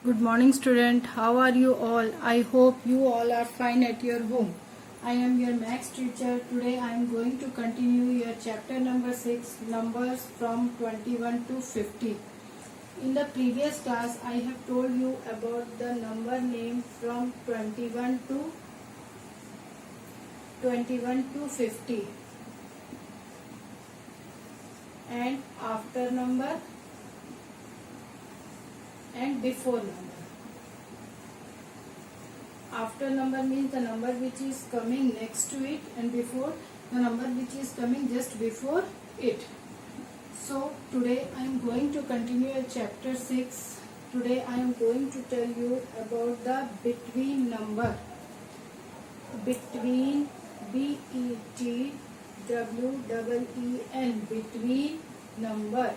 Good morning, student. How are you all? I hope you all are fine at your home. I am your maths teacher. Today I am going to continue your chapter number 6, numbers from 21 to 50. In the previous class, I have told you about the number name from 21 to 50 and after number and before number. After number means the number which is coming next to it, and before the number which is coming just before it. So today I am going to continue chapter 6. Today I am going to tell you about the between number. Between, BETWEEN, between number,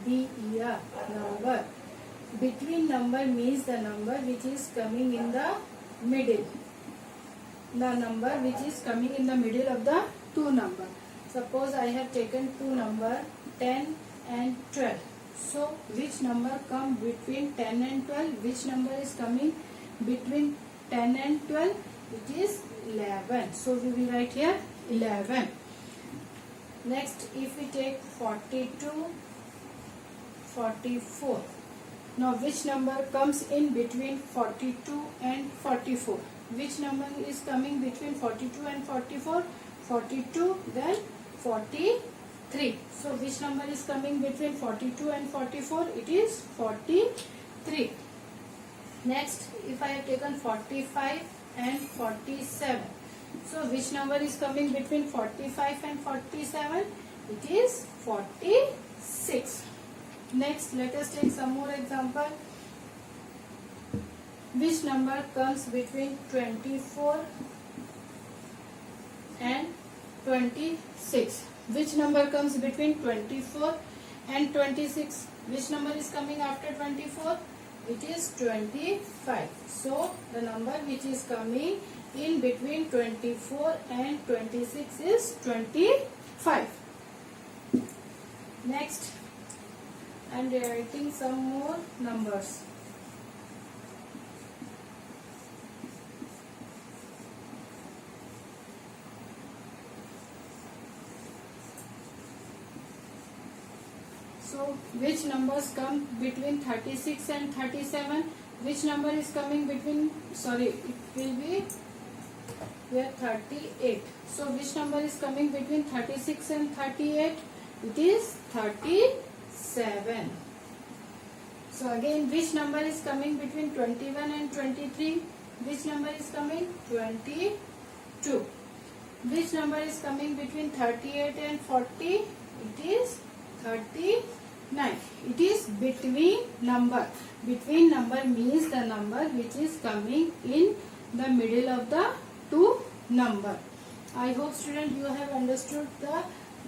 NUMBER, number. Between number means the number which is coming in the middle. The number which is coming in the middle of the two number. Suppose I have taken two number 10 and 12. So which number come between 10 and 12? Which number is coming between 10 and 12? It is 11. So we will write here 11. Next, if we take 42, 44. Now which number comes in between 42 and 44? Which number is coming between 42 and 44? 42, then 43. So which number is coming between 42 and 44? It is 43. Next, if I have taken 45 and 47. So which number is coming between 45 and 47? It is 46. Next, let us take some more example. Which number comes between 24 and 26? Which number comes between 24 and 26? Which number is coming after 24? It is 25. So the number which is coming in between 24 and 26 is 25. Next, I am writing some more numbers. So which numbers come between 36 and 37? Which number is coming between, it will be here 38. So which number is coming between 36 and 38? It is 37. So again, which number is coming between 21 and 23? Which number is coming? 22. Which number is coming between 38 and 40? It is 39. It is between number. Between number means the number which is coming in the middle of the two number. I hope student you have understood the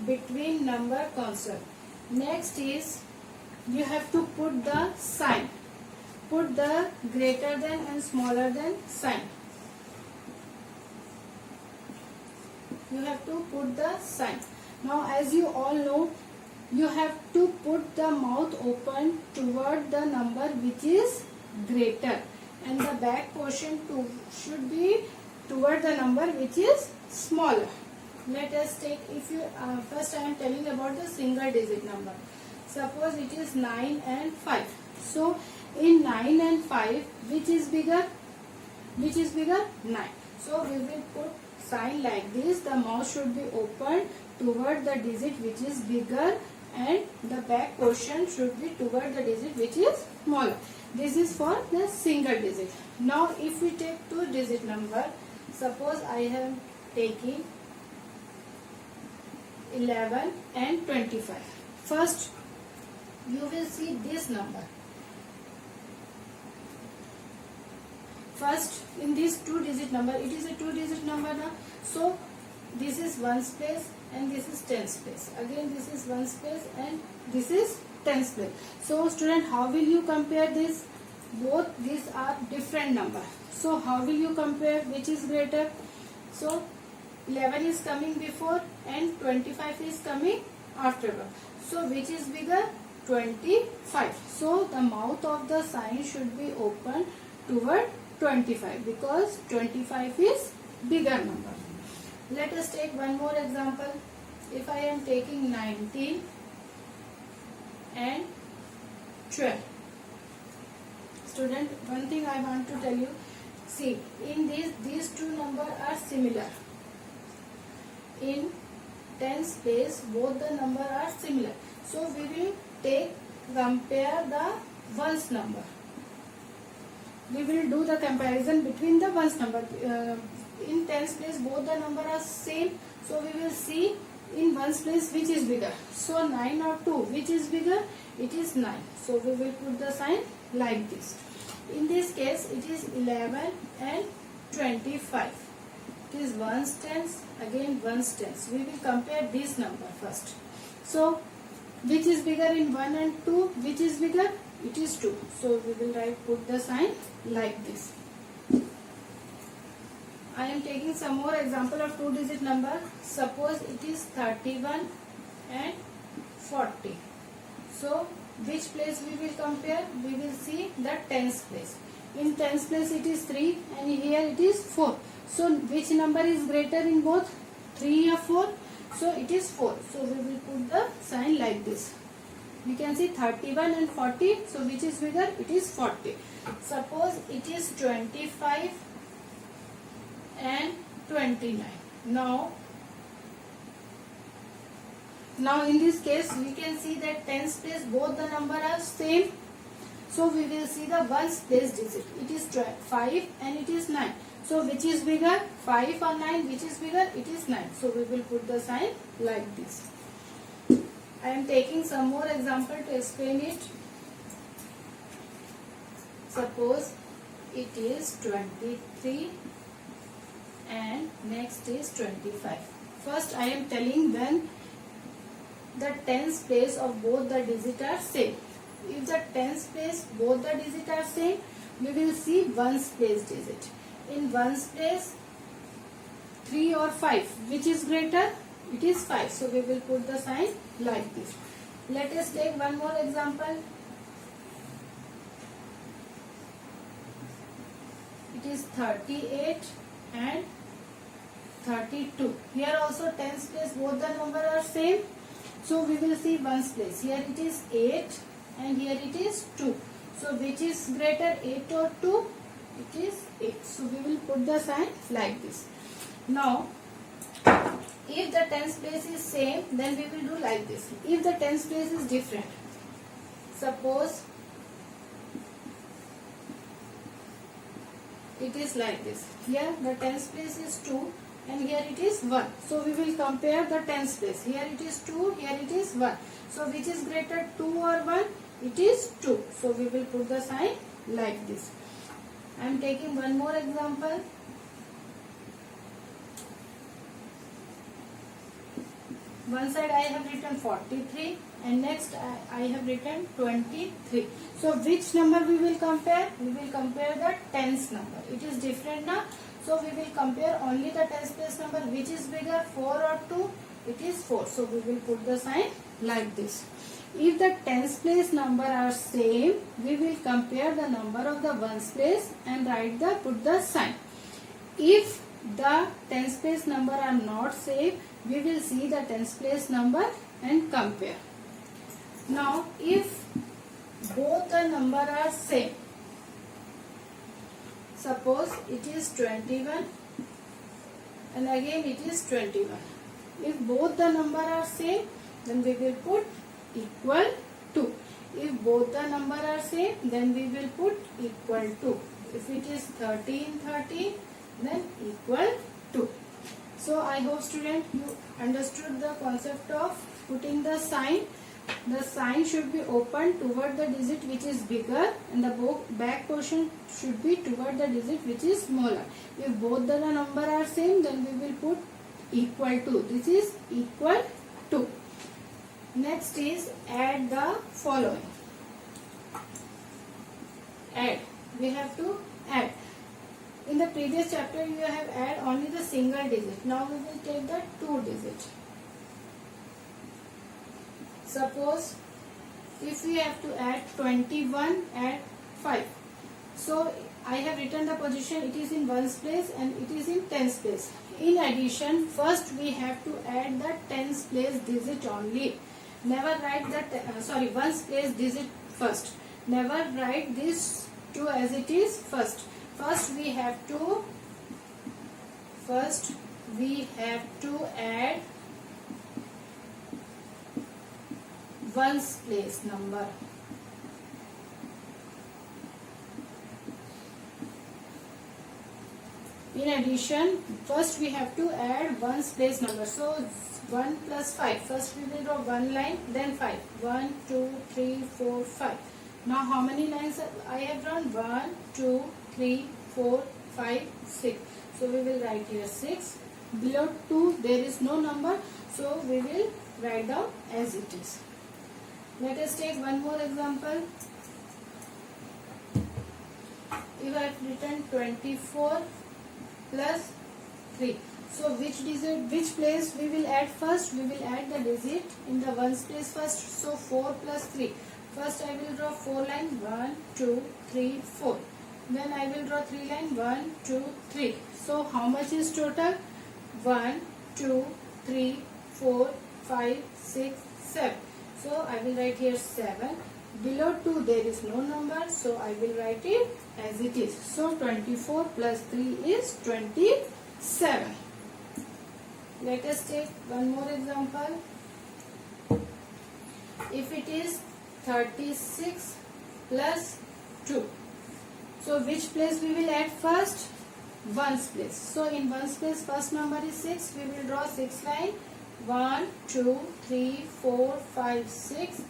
between number concept. Next is you have to put the sign. Put the greater than and smaller than sign. You have to put the sign. Now as you all know, you have to put the mouth open toward the number which is greater, and the back portion should be toward the number which is smaller. Let us take, if you first I am telling about the single digit number. Suppose it is 9 and 5. So in 9 and 5, which is bigger? Which is bigger? 9. So we will put sign like this. The mouth should be open toward the digit which is bigger, and the back portion should be toward the digit which is smaller. This is for the single digit. Now if we take two digit number, suppose I am taking 11 and 25. First you will see this number. First in this two digit number, it is a two digit number now. So this is ones place and this is tens place. Again this is ones place and this is tens place. So student, how will you compare this? Both these are different number. So how will you compare which is greater? So 11 is coming before and 25 is coming afterward. So which is bigger? 25. So the mouth of the sign should be open toward 25 because 25 is bigger number. Let us take one more example. If I am taking 19 and 12. Student, one thing I want to tell you. See, in these two numbers are similar. In tens place, both the number are similar. So we will compare the ones number. We will do the comparison between the ones number. In tens place, both the number are same. So we will see in ones place which is bigger. So 9 or 2, which is bigger? It is 9. So we will put the sign like this. In this case, it is 11 and 25. It is ones tens, again ones tens. We will compare this number first. So which is bigger in 1 and 2? Which is bigger? It is 2. So we will put the sign like this. I am taking some more example of 2-digit number. Suppose it is 31 and 40. So which place we will compare? We will see the tens place. In tens place it is 3 and here it is 4. So which number is greater in both? 3 or 4? So it is 4. So we will put the sign like this. We can see 31 and 40. So which is bigger? It is 40. Suppose it is 25 and 29. Now in this case we can see that tens place both the number are same. So we will see the ones place digit. It is 5 and it is 9. So which is bigger? 5 or 9? Which is bigger? It is 9. So we will put the sign like this. I am taking some more example to explain it. Suppose it is 23 and next is 25. First I am telling when the tens place of both the digits are same. If the tens place both the digits are same, we will see ones place digit. In ones place 3 or 5, which is greater? It is 5. So we will put the sign like this. Let us take one more example. It is 38 and 32. Here also tens place both the number are same. So we will see ones place. Here it is 8 and here it is 2. So which is greater, 8 or 2? It is 8. So we will put the sign like this. Now if the tens place is same, then we will do like this. If the tens place is different, suppose it is like this. Here the tens place is 2 and here it is 1. So we will compare the tens place. Here it is 2, here it is 1. So which is greater, 2 or 1? It is 2. So we will put the sign like this. I am taking one more example. One side I have written 43 and next I have written 23. So which number we will compare? We will compare the tens number. It is different now. So we will compare only the tens place number. Which is bigger, 4 or 2? It is 4. So we will put the sign like this. If the tens place number are same, we will compare the number of the ones place and put the sign. If the tens place number are not same, we will see the tens place number and compare. Now if both the number are same, suppose it is 21 and again it is 21. If both the number are same, then we will put equal to. If both the number are same, then we will put equal to. If it is 13, 13, then equal to. So I hope student you understood the concept of putting the sign. The sign should be open toward the digit which is bigger and the back portion should be toward the digit which is smaller. If both the number are same, then we will put equal to. This is equal to. Next is add the following. Add. We have to add. In the previous chapter you have add only the single digit. Now we will take the 2 digit. Suppose if we have to add 21 and 5, so I have written the position, it is in ones place and it is in tens place. In addition, first we have to add the tens place digit only. Never write the ones place digit first. Never write this 2 as it is first. First we have to add ones place number. In addition, first we have to add ones place number. So 1 plus 5. First we will draw one line, then 5. 1, 2, 3, 4, 5. Now how many lines I have drawn? 1, 2, 3, 4, 5, 6. So we will write here 6. Below 2 there is no number, so we will write down as it is. Let us take one more example. If I have written 24 plus 3. So which place we will add first? We will add the digit in the ones place first. So 4 plus 3. First I will draw 4 line, 1, 2, 3, 4. Then I will draw 3 line, 1, 2, 3. So how much is total? 1, 2, 3, 4, 5, 6, 7. So I will write here 7. Below 2 there is no number, so I will write it as it is. So 24 plus 3 is 27. Let us take one more example. If it is 36 plus 2. So which place we will add first? Ones place. So in ones place first number is 6. We will draw 6 line. 1, 2, 3, 4, 5, 6.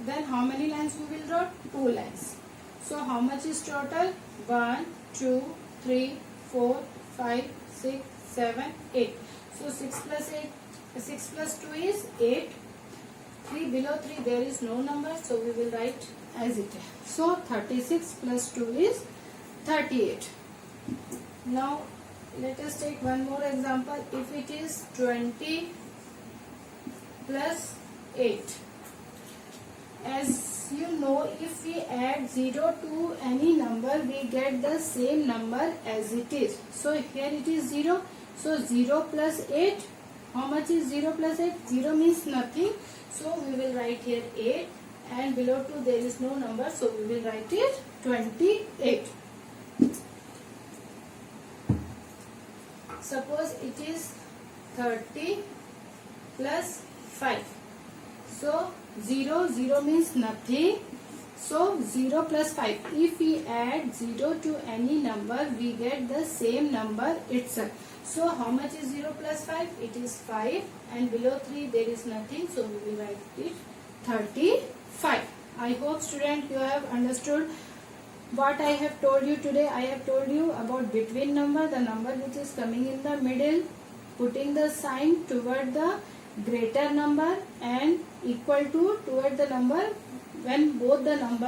Then how many lines we will draw? 2 lines. So how much is total? 1, 2, 3, 4, 5, 6, 7, 8. So 6 plus 2 is 8. 3 below 3 there is no number, so we will write as it is. So 36 plus 2 is 38. Now let us take one more example. If it is 20 plus 8. As you know, if we add 0 to any number, we get the same number as it is. So here it is 0. So 0 plus 8. How much is 0 plus 8? 0 means nothing. So we will write here 8. And below 2 there is no number. So we will write it 28. Suppose it is 30 plus 5. So 0 means nothing. So 0 plus 5. If we add 0 to any number, we get the same number itself. So how much is 0 plus 5? It is 5. And below 3 there is nothing. So we will write it 35. I hope student you have understood what I have told you today. I have told you about between number, the number which is coming in the middle, putting the sign toward the greater number and equal to toward the number when both the numbers